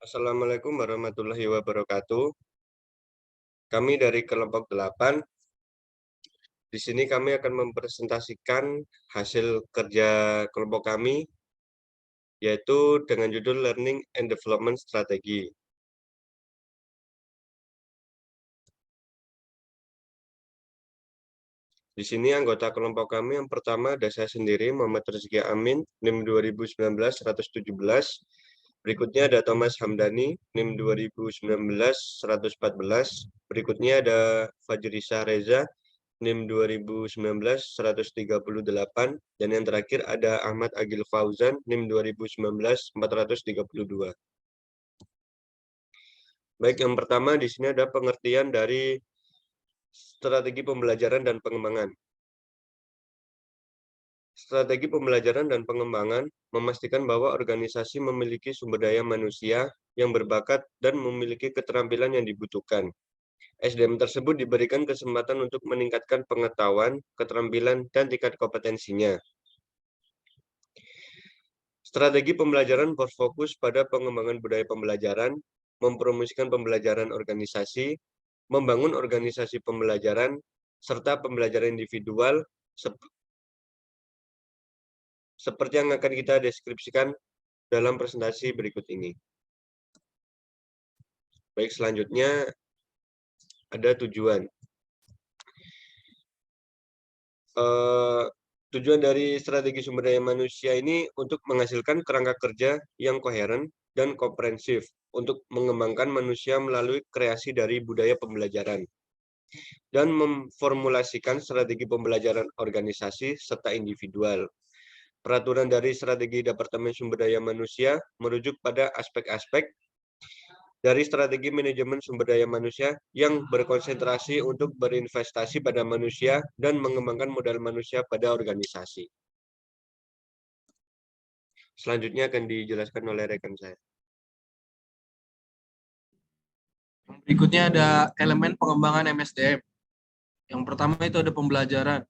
Assalamualaikum warahmatullahi wabarakatuh. Kami dari kelompok 8. Di sini kami akan mempresentasikan hasil kerja kelompok kami, yaitu dengan judul Learning and Development Strategy. Di sini anggota kelompok kami yang pertama ada saya sendiri, Muhammad Rizky Amin, NIM 2019-117. Berikutnya ada Thomas Hamdani, NIM 2019-114. Berikutnya ada Fajrisa Reza, NIM 2019-138. Dan yang terakhir ada Ahmad Agil Fauzan, NIM 2019-432. Baik, yang pertama di sini ada pengertian dari strategi pembelajaran dan pengembangan. Strategi pembelajaran dan pengembangan memastikan bahwa organisasi memiliki sumber daya manusia yang berbakat dan memiliki keterampilan yang dibutuhkan. SDM tersebut diberikan kesempatan untuk meningkatkan pengetahuan, keterampilan, dan tingkat kompetensinya. Strategi pembelajaran berfokus pada pengembangan budaya pembelajaran, mempromosikan pembelajaran organisasi, membangun organisasi pembelajaran, serta pembelajaran individual, seperti yang akan kita deskripsikan dalam presentasi berikut ini. Baik, selanjutnya ada tujuan. Tujuan dari strategi sumber daya manusia ini untuk menghasilkan kerangka kerja yang koheren dan komprehensif untuk mengembangkan manusia melalui kreasi dari budaya pembelajaran dan memformulasikan strategi pembelajaran organisasi serta individual. Peraturan dari strategi Departemen Sumber Daya Manusia merujuk pada aspek-aspek dari strategi manajemen sumber daya manusia yang berkonsentrasi untuk berinvestasi pada manusia dan mengembangkan modal manusia pada organisasi. Selanjutnya akan dijelaskan oleh rekan saya. Berikutnya ada elemen pengembangan MSDM. Yang pertama itu ada pembelajaran.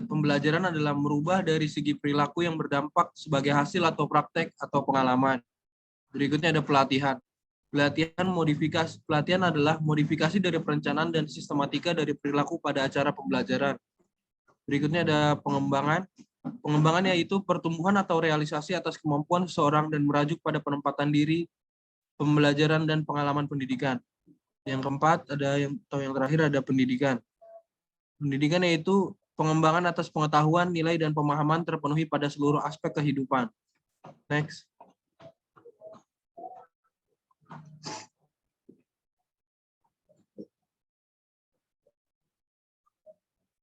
Pembelajaran adalah merubah dari segi perilaku yang berdampak sebagai hasil atau praktek atau pengalaman. Berikutnya ada pelatihan. Pelatihan adalah modifikasi dari perencanaan dan sistematika dari perilaku pada acara pembelajaran. Berikutnya ada pengembangan. Pengembangan yaitu pertumbuhan atau realisasi atas kemampuan seseorang dan merajuk pada penempatan diri, pembelajaran dan pengalaman pendidikan. Yang keempat yang terakhir ada pendidikan. Pendidikan yaitu pengembangan atas pengetahuan, nilai dan pemahaman terpenuhi pada seluruh aspek kehidupan. Next.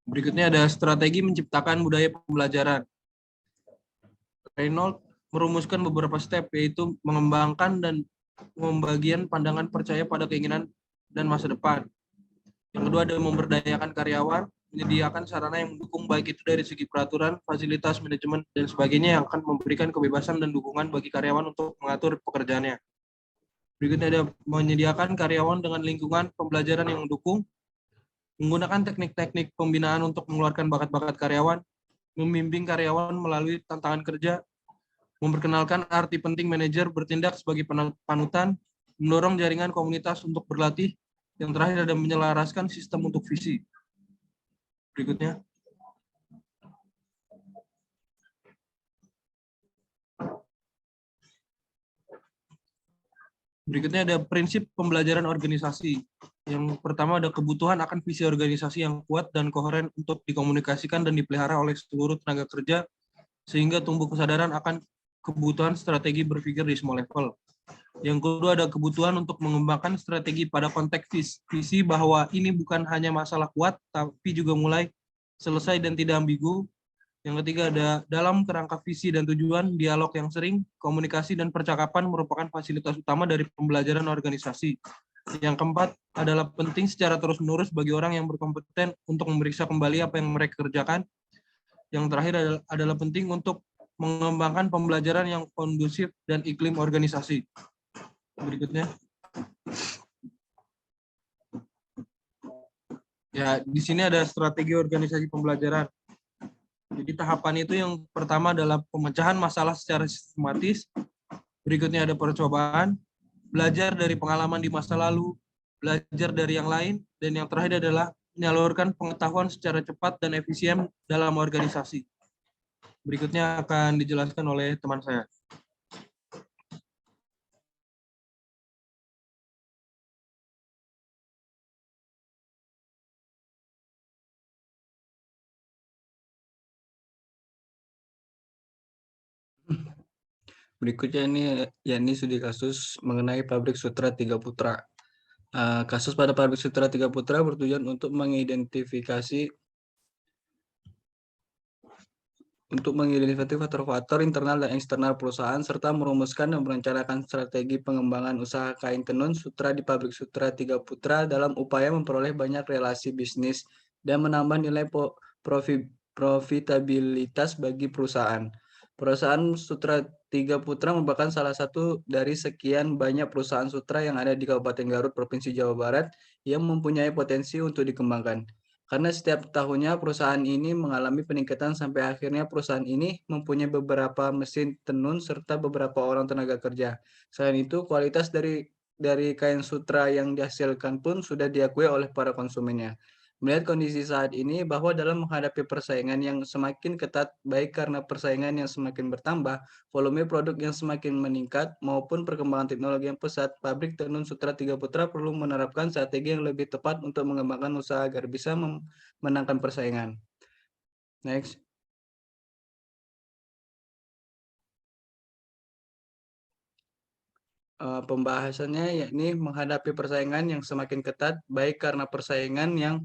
Berikutnya ada strategi menciptakan budaya pembelajaran. Reynolds merumuskan beberapa step, yaitu mengembangkan dan pembagian pandangan percaya pada keinginan dan masa depan. Yang kedua ada memberdayakan karyawan, menyediakan sarana yang mendukung baik itu dari segi peraturan, fasilitas, manajemen, dan sebagainya yang akan memberikan kebebasan dan dukungan bagi karyawan untuk mengatur pekerjaannya. Berikutnya ada menyediakan karyawan dengan lingkungan pembelajaran yang mendukung, menggunakan teknik-teknik pembinaan untuk mengeluarkan bakat-bakat karyawan, membimbing karyawan melalui tantangan kerja, memperkenalkan arti penting manajer bertindak sebagai panutan, mendorong jaringan komunitas untuk berlatih, yang terakhir ada menyelaraskan sistem untuk visi. Berikutnya. Berikutnya ada prinsip pembelajaran organisasi. Yang pertama ada kebutuhan akan visi organisasi yang kuat dan koheren untuk dikomunikasikan dan dipelihara oleh seluruh tenaga kerja, sehingga tumbuh kesadaran akan kebutuhan strategi berpikir di semua level. Yang kedua ada kebutuhan untuk mengembangkan strategi pada konteks visi bahwa ini bukan hanya masalah kuat, tapi juga mulai selesai dan tidak ambigu. Yang ketiga ada dalam kerangka visi dan tujuan, dialog yang sering, komunikasi dan percakapan merupakan fasilitas utama dari pembelajaran organisasi. Yang keempat adalah penting secara terus-menerus bagi orang yang berkompeten untuk memeriksa kembali apa yang mereka kerjakan. Yang terakhir adalah penting untuk mengembangkan pembelajaran yang kondusif dan iklim organisasi. Berikutnya. Ya, di sini ada strategi organisasi pembelajaran. Jadi tahapan itu yang pertama adalah pemecahan masalah secara sistematis, Berikutnya ada percobaan, belajar dari pengalaman di masa lalu, belajar dari yang lain, dan yang terakhir adalah menyalurkan pengetahuan secara cepat dan efisien dalam organisasi. Berikutnya akan dijelaskan oleh teman saya. Berikutnya ini yakni studi kasus mengenai pabrik Sutra Tiga Putra. Kasus pada pabrik Sutra Tiga Putra bertujuan untuk mengidentifikasi faktor-faktor internal dan eksternal perusahaan serta merumuskan dan merencanakan strategi pengembangan usaha kain tenun sutra di pabrik Sutra Tiga Putra dalam upaya memperoleh banyak relasi bisnis dan menambah nilai profitabilitas bagi perusahaan. Perusahaan Sutra Tiga Putra merupakan salah satu dari sekian banyak perusahaan sutra yang ada di Kabupaten Garut, Provinsi Jawa Barat yang mempunyai potensi untuk dikembangkan. Karena setiap tahunnya perusahaan ini mengalami peningkatan sampai akhirnya perusahaan ini mempunyai beberapa mesin tenun serta beberapa orang tenaga kerja. Selain itu, kualitas dari kain sutra yang dihasilkan pun sudah diakui oleh para konsumennya. Melihat kondisi saat ini bahwa dalam menghadapi persaingan yang semakin ketat, baik karena persaingan yang semakin bertambah, volume produk yang semakin meningkat, maupun perkembangan teknologi yang pesat, pabrik tenun Sutra Tiga Putra perlu menerapkan strategi yang lebih tepat untuk mengembangkan usaha agar bisa memenangkan persaingan. Next. Pembahasannya yakni menghadapi persaingan yang semakin ketat, baik karena persaingan yang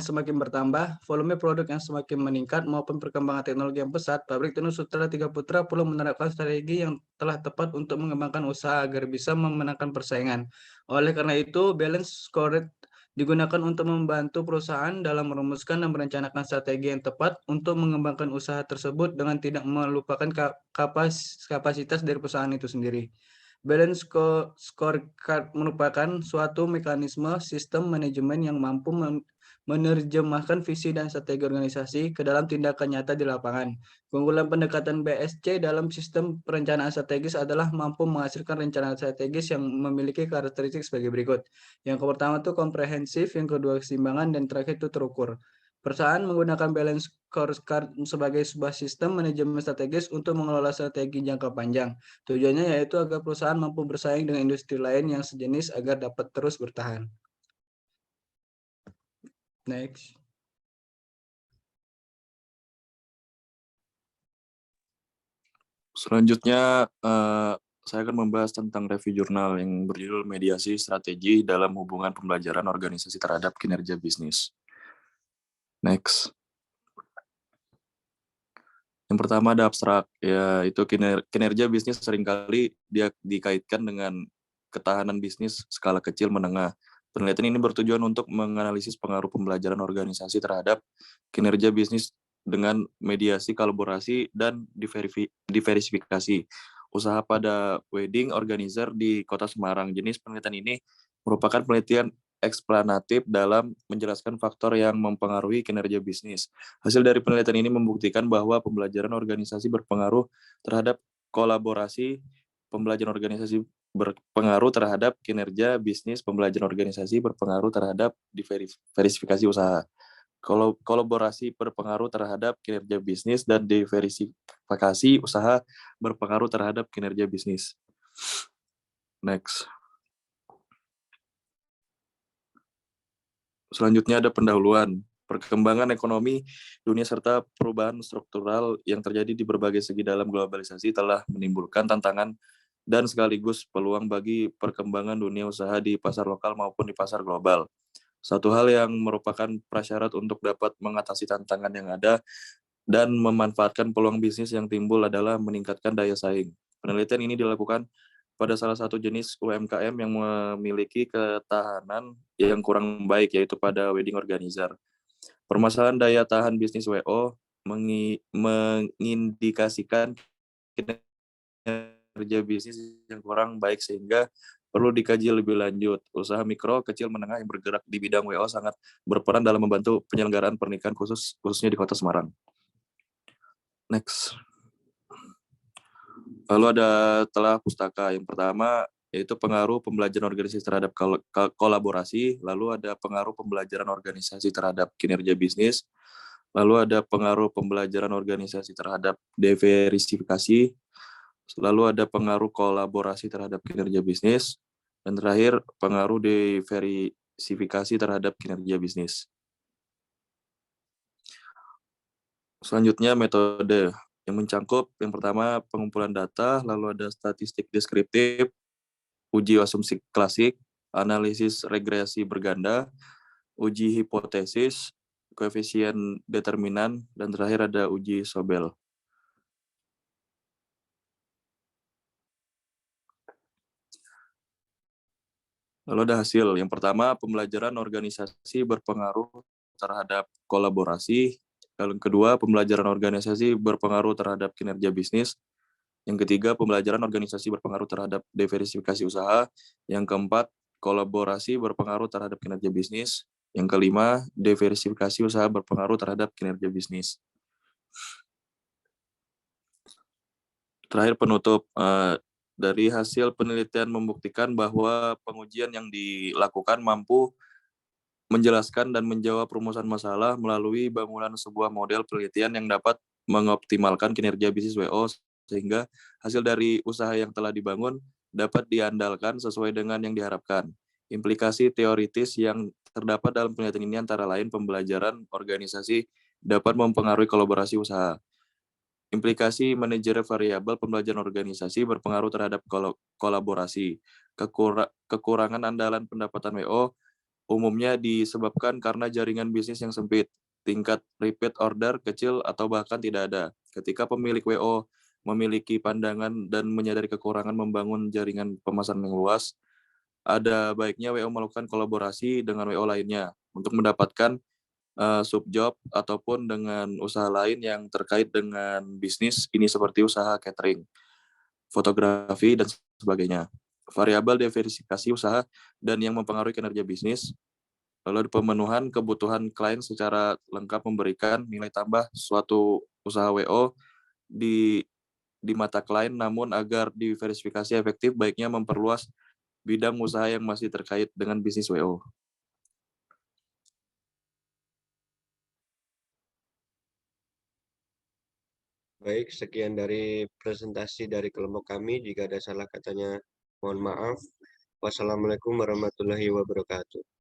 semakin bertambah, volume produk yang semakin meningkat, maupun perkembangan teknologi yang pesat, pabrik tenun Sutra Tiga Putra perlu menerapkan strategi yang telah tepat untuk mengembangkan usaha agar bisa memenangkan persaingan. Oleh karena itu, balance scorecard digunakan untuk membantu perusahaan dalam merumuskan dan merencanakan strategi yang tepat untuk mengembangkan usaha tersebut dengan tidak melupakan kapasitas dari perusahaan itu sendiri. Balance scorecard merupakan suatu mekanisme sistem manajemen yang mampu menerjemahkan visi dan strategi organisasi ke dalam tindakan nyata di lapangan. Keunggulan pendekatan BSC dalam sistem perencanaan strategis adalah mampu menghasilkan rencana strategis yang memiliki karakteristik sebagai berikut. Yang pertama itu komprehensif, yang kedua keseimbangan, dan terakhir itu terukur. Perusahaan menggunakan balance scorecard sebagai sebuah sistem manajemen strategis untuk mengelola strategi jangka panjang. Tujuannya yaitu agar perusahaan mampu bersaing dengan industri lain yang sejenis agar dapat terus bertahan. Next. Selanjutnya, saya akan membahas tentang review jurnal yang berjudul Mediasi Strategi dalam Hubungan Pembelajaran Organisasi Terhadap Kinerja Bisnis. Next. Yang pertama ada abstrak, yaitu kinerja bisnis seringkali dia dikaitkan dengan ketahanan bisnis skala kecil menengah. Penelitian ini bertujuan untuk menganalisis pengaruh pembelajaran organisasi terhadap kinerja bisnis dengan mediasi, kolaborasi, dan diversifikasi. Usaha pada wedding organizer di Kota Semarang. Jenis penelitian ini merupakan penelitian eksplanatif dalam menjelaskan faktor yang mempengaruhi kinerja bisnis. Hasil dari penelitian ini membuktikan bahwa pembelajaran organisasi berpengaruh terhadap kolaborasi, pembelajaran organisasi berpengaruh terhadap kinerja bisnis, pembelajaran organisasi berpengaruh terhadap diversifikasi usaha. Kolaborasi berpengaruh terhadap kinerja bisnis dan diversifikasi usaha berpengaruh terhadap kinerja bisnis. Next. Selanjutnya ada pendahuluan. Perkembangan ekonomi dunia serta perubahan struktural yang terjadi di berbagai segi dalam globalisasi telah menimbulkan tantangan dan sekaligus peluang bagi perkembangan dunia usaha di pasar lokal maupun di pasar global. Satu hal yang merupakan prasyarat untuk dapat mengatasi tantangan yang ada dan memanfaatkan peluang bisnis yang timbul adalah meningkatkan daya saing. Penelitian ini dilakukan pada salah satu jenis UMKM yang memiliki ketahanan yang kurang baik, yaitu pada wedding organizer. Permasalahan daya tahan bisnis WO mengindikasikan kinerja bisnis yang kurang baik sehingga perlu dikaji lebih lanjut. Usaha mikro, kecil, menengah yang bergerak di bidang WO sangat berperan dalam membantu penyelenggaraan pernikahan khususnya di Kota Semarang. Next. Lalu ada telah pustaka. Yang pertama yaitu pengaruh pembelajaran organisasi terhadap kolaborasi, lalu ada pengaruh pembelajaran organisasi terhadap kinerja bisnis, lalu ada pengaruh pembelajaran organisasi terhadap diversifikasi, lalu ada pengaruh kolaborasi terhadap kinerja bisnis, dan terakhir pengaruh diversifikasi terhadap kinerja bisnis. Selanjutnya metode yang mencangkup yang pertama pengumpulan data, lalu ada statistik deskriptif, uji asumsi klasik, analisis regresi berganda, uji hipotesis, koefisien determinan, dan terakhir ada uji Sobel. Lalu ada hasil. Yang pertama, pembelajaran organisasi berpengaruh terhadap kolaborasi. Yang kedua, pembelajaran organisasi berpengaruh terhadap kinerja bisnis. Yang ketiga, pembelajaran organisasi berpengaruh terhadap diversifikasi usaha. Yang keempat, kolaborasi berpengaruh terhadap kinerja bisnis. Yang kelima, diversifikasi usaha berpengaruh terhadap kinerja bisnis. Terakhir penutup, dari hasil penelitian membuktikan bahwa pengujian yang dilakukan mampu menjelaskan dan menjawab rumusan masalah melalui bangunan sebuah model penelitian yang dapat mengoptimalkan kinerja bisnis WO, sehingga hasil dari usaha yang telah dibangun dapat diandalkan sesuai dengan yang diharapkan. Implikasi teoritis yang terdapat dalam penelitian ini antara lain pembelajaran organisasi dapat mempengaruhi kolaborasi usaha. Implikasi manajerial variabel pembelajaran organisasi berpengaruh terhadap kolaborasi. Kekurangan andalan pendapatan WO umumnya disebabkan karena jaringan bisnis yang sempit, tingkat repeat order kecil atau bahkan tidak ada. Ketika pemilik WO memiliki pandangan dan menyadari kekurangan membangun jaringan pemasaran yang luas, ada baiknya WO melakukan kolaborasi dengan WO lainnya untuk mendapatkan subjob ataupun dengan usaha lain yang terkait dengan bisnis ini seperti usaha catering, fotografi, dan sebagainya. Variabel diversifikasi usaha dan yang mempengaruhi kinerja bisnis. Lalu pemenuhan kebutuhan klien secara lengkap memberikan nilai tambah suatu usaha WO di mata klien, namun agar diversifikasi efektif baiknya memperluas bidang usaha yang masih terkait dengan bisnis WO. Baik, sekian dari presentasi dari kelompok kami. Jika ada salah katanya, mohon maaf. Wassalamualaikum warahmatullahi wabarakatuh.